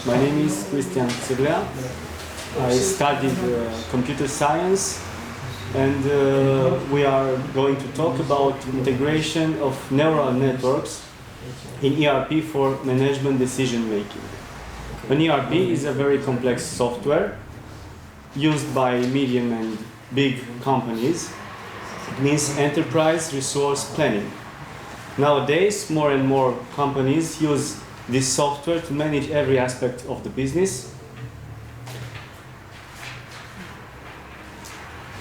My name is Cristian Tarlea. I studied computer science, and we are going to talk about integration of neural networks in ERP for management decision making. An ERP is a very complex software used by medium and big companies. It means enterprise resource planning. Nowadays, more and more companies use this software to manage every aspect of the business.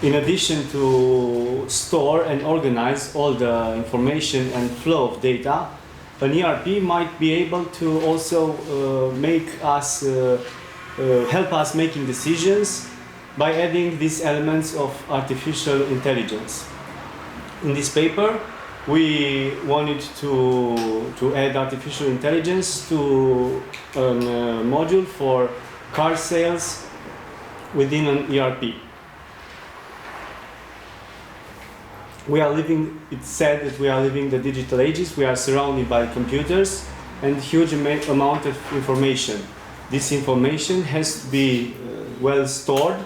In addition to store and organize all the information and flow of data, an ERP might be able to also help us making decisions by adding these elements of artificial intelligence. In this paper, we wanted to add artificial intelligence to a module for car sales within an ERP. It's said that we are living the digital ages. We are surrounded by computers and huge amount of information. This information has to be well stored.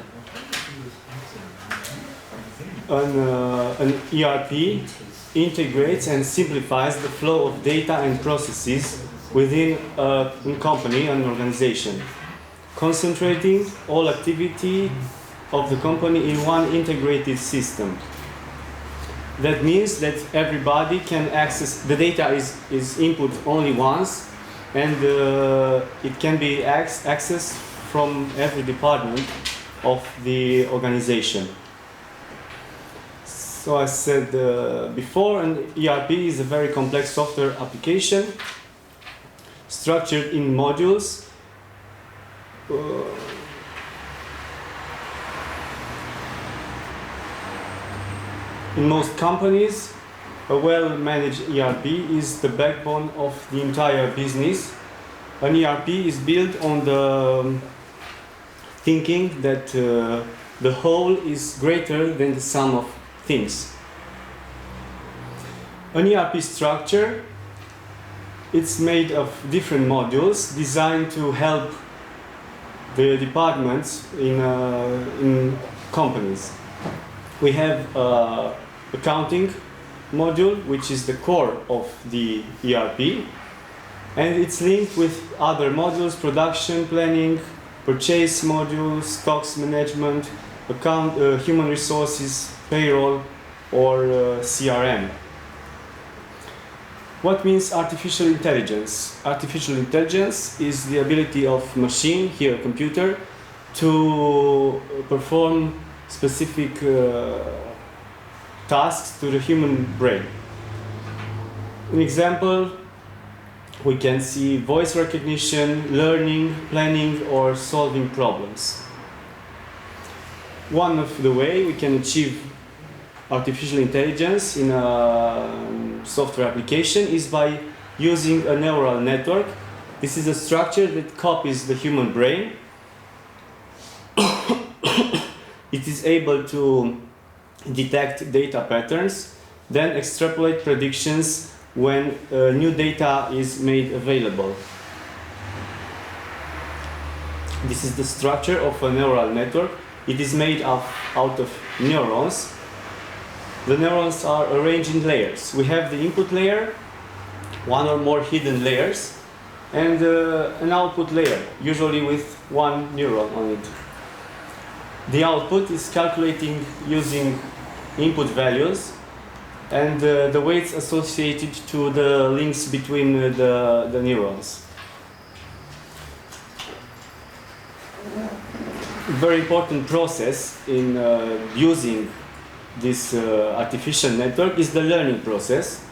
An ERP integrates and simplifies the flow of data and processes within a company, an organization, concentrating all activity of the company in one integrated system. That means that everybody can access the data is input only once, and it can be accessed from every department of the organization. So I said before, an ERP is a very complex software application structured in modules. In most companies, a well-managed ERP is the backbone of the entire business. An ERP is built on the thinking that the whole is greater than the sum of things. An ERP structure, it's made of different modules designed to help the departments in companies. We have accounting module, which is the core of the ERP, and it's linked with other modules: production planning, purchase modules, stocks management, human resources, payroll, or CRM. What means artificial intelligence? Artificial intelligence is the ability of machine, here a computer, to perform specific tasks to the human brain. An example, we can see voice recognition, learning, planning, or solving problems. One of the way we can achieve artificial intelligence in a software application is by using a neural network. This is a structure that copies the human brain. It is able to detect data patterns, then extrapolate predictions when new data is made available. This is the structure of a neural network. It is made out of neurons. The neurons are arranged in layers. We have the input layer, one or more hidden layers, and an output layer, usually with one neuron on it. The output is calculating using input values and the weights associated to the links between the neurons. Very important process in using this artificial network is the learning process.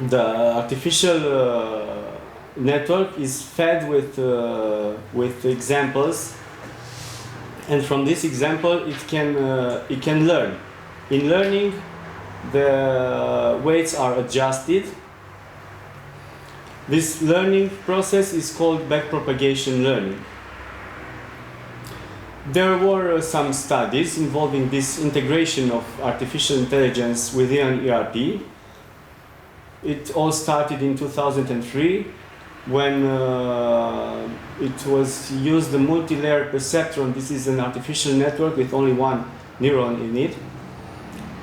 The artificial network is fed with examples, and from this example it can learn. In learning, the weights are adjusted. This learning process is called backpropagation learning. There were some studies involving this integration of artificial intelligence within an ERP. It all started in 2003 when it was used the multi-layer perceptron. This is an artificial network with only one neuron in it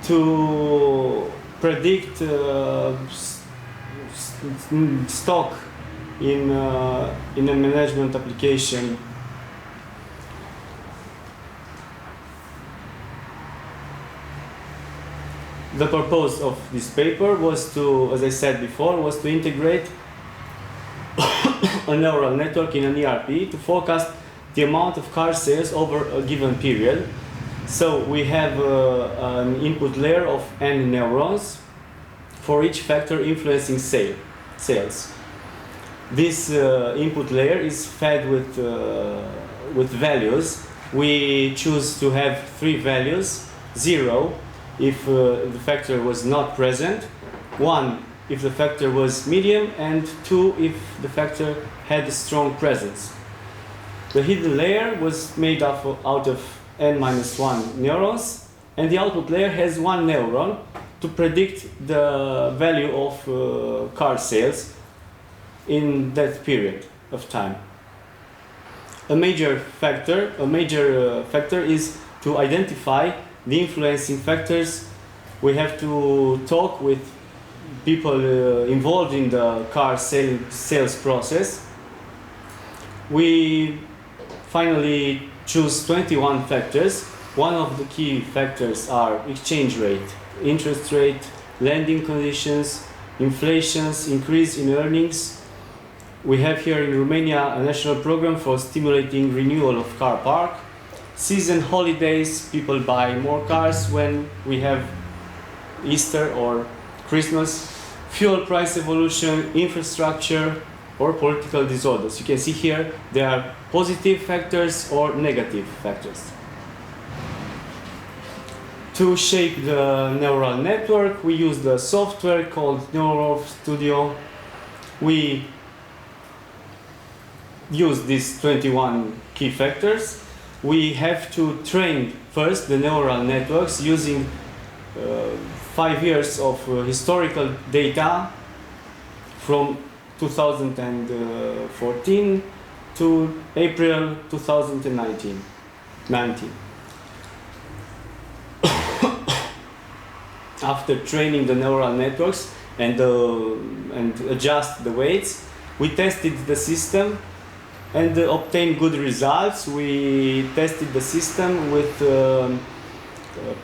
to predict stock in a management application. The purpose of this paper was to, as I said before, was to integrate a neural network in an ERP to forecast the amount of car sales over a given period. So we have an input layer of n neurons for each factor influencing sales. This input layer is fed with values. We choose to have 3 values: 0 if the factor was not present, 1 if the factor was medium, and 2 if the factor had a strong presence. The hidden layer was made out of n-1 neurons, and the output layer has 1 neuron to predict the value of car sales in that period of time. A major factor is to identify the influencing factors. We have to talk with people involved in the car sales process. We finally choose 21 factors. One of the key factors are exchange rate, interest rate, lending conditions, inflations, increase in earnings. We have here in Romania a national program for stimulating renewal of car park. Season holidays, people buy more cars when we have Easter or Christmas. Fuel price evolution, infrastructure, or political disorders. You can see here there are positive factors or negative factors. To shape the neural network, we use the software called Neural Studio. We use these 21 key factors. We have to train first the neural networks using 5 years of historical data from 2014 to April 2019. After training the neural networks and adjust the weights, we tested the system and obtained good results. We tested the system with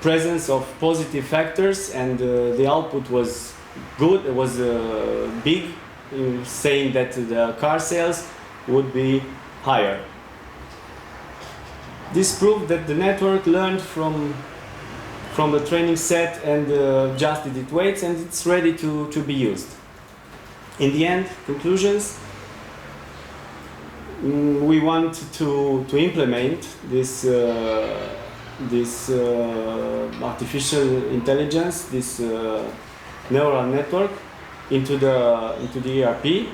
presence of positive factors, and the output was good. It was big, saying that the car sales would be higher. This proved that the network learned from the training set and adjusted its weights, and it's ready to be used. In the end, conclusions. We want to implement this artificial intelligence, this neural network into the ERP,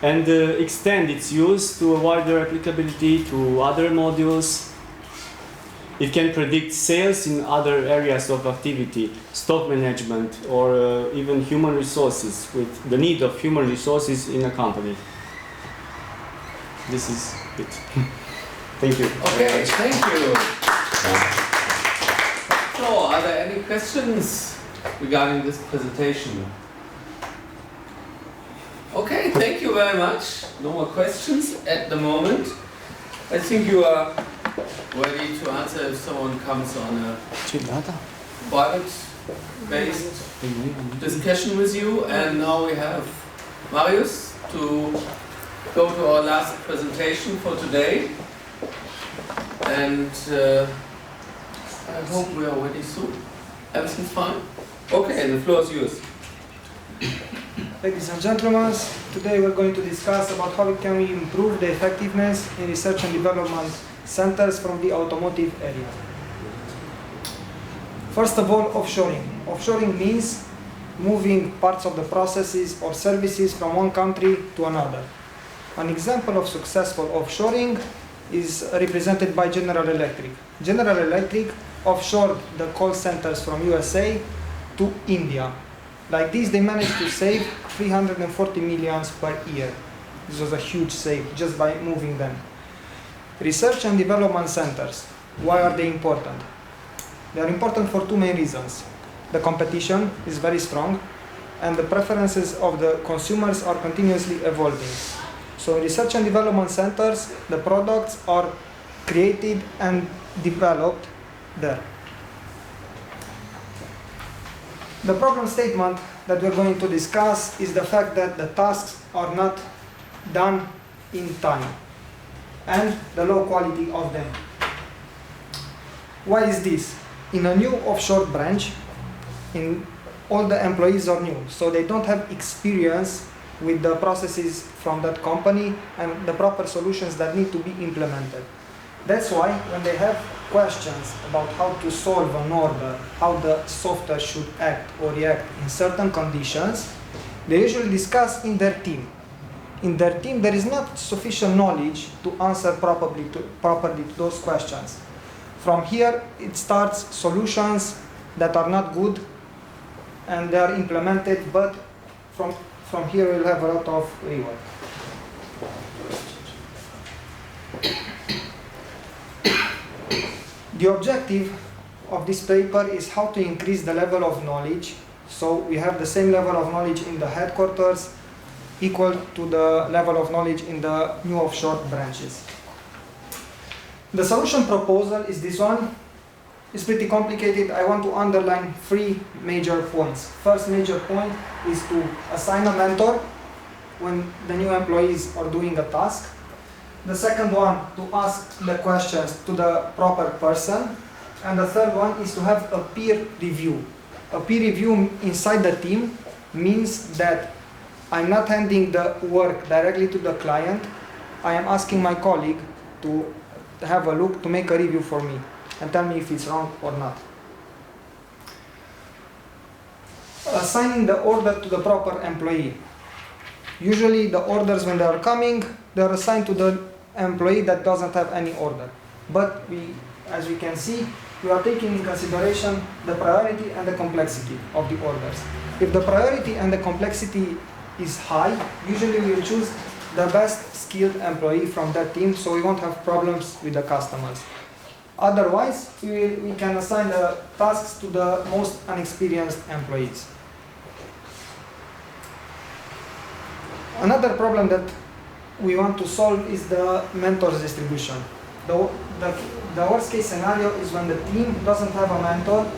and extend its use to a wider applicability to other modules. It can predict sales in other areas of activity, stock management, or even human resources, with the need of human resources in a company. This is it. Thank you. Okay, thank you. So, are there any questions regarding this presentation? Okay, thank you very much. No more questions at the moment. I think you are ready to answer if someone comes on a private-based discussion with you. And now we have Marius to go to our last presentation for today. And I hope we are ready soon. Everything's fine? Okay, the floor is yours. Ladies and gentlemen, today we're going to discuss about how can we improve the effectiveness in research and development centers from the automotive area. First of all, offshoring. Offshoring means moving parts of the processes or services from one country to another. An example of successful offshoring is represented by General Electric. General Electric offshored the call centers from USA to India. Like this, they managed to save 340 millions per year. This was a huge save just by moving them. Research and development centers. Why are they important? They are important for two main reasons. The competition is very strong, and the preferences of the consumers are continuously evolving. So in research and development centers, the products are created and developed there. The problem statement that we're going to discuss is the fact that the tasks are not done in time and the low quality of them. Why is this? In a new offshore branch, all the employees are new, so they don't have experience with the processes from that company and the proper solutions that need to be implemented. That's why when they have questions about how to solve an order, how the software should act or react in certain conditions, they usually discuss in their team. In their team, there is not sufficient knowledge to answer properly to those questions. From here, it starts solutions that are not good and they are implemented, but from here we'll have a lot of rework. The objective of this paper is how to increase the level of knowledge, so we have the same level of knowledge in the headquarters equal to the level of knowledge in the new offshore branches. The solution proposal is this one. It's pretty complicated. I want to underline three major points. First major point is to assign a mentor when the new employees are doing a task. The second one, to ask the questions to the proper person. And the third one is to have a peer review. A peer review inside the team means that I'm not handing the work directly to the client. I am asking my colleague to have a look, to make a review for me and tell me if it's wrong or not. Assigning the order to the proper employee. Usually the orders, when they are coming, they are assigned to the employee that doesn't have any order. But as we can see, we are taking in consideration the priority and the complexity of the orders. If the priority and the complexity is high, usually we will choose the best skilled employee from that team, so we won't have problems with the customers. Otherwise, we can assign the tasks to the most inexperienced employees. Another problem that we want to solve is the mentors distribution. The worst case scenario is when the team doesn't have a mentor,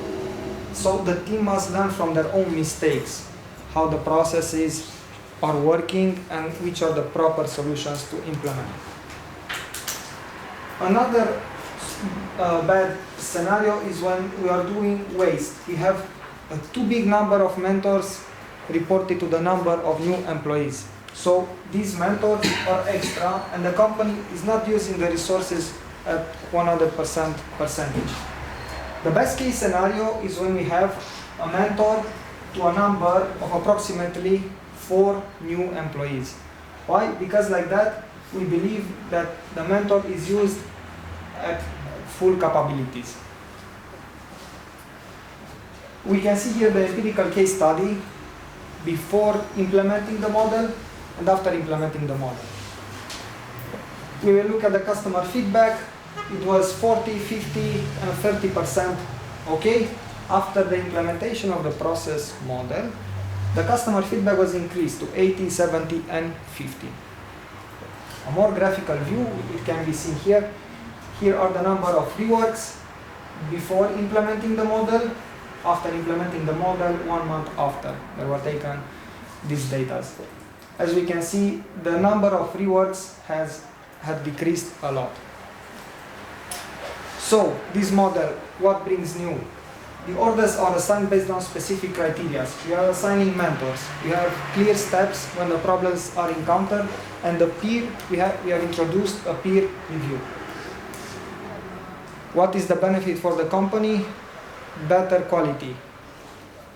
so the team must learn from their own mistakes, how the processes are working and which are the proper solutions to implement. Another bad scenario is when we are doing waste. We have a too big number of mentors reported to the number of new employees. So these mentors are extra and the company is not using the resources at 100% percentage. The best case scenario is when we have a mentor to a number of approximately 4 new employees. Why? Because like that, we believe that the mentor is used at full capabilities. We can see here the empirical case study before implementing the model and after implementing the model. We will look at the customer feedback. It was 40, 50, and 30% okay. After the implementation of the process model, the customer feedback was increased to 80, 70, and 50. A more graphical view, it can be seen here. Here are the number of reworks before implementing the model, after implementing the model, 1 month after they were taken these data. As we can see, the number of reworks had decreased a lot. So, this model, what brings new? The orders are assigned based on specific criteria. We are assigning mentors. We have clear steps when the problems are encountered, and we have introduced a peer review. What is the benefit for the company? Better quality,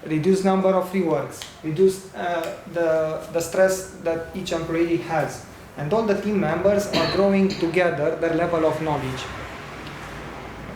reduced number of reworks, reduce the stress that each employee has, and all the team members are growing together their level of knowledge.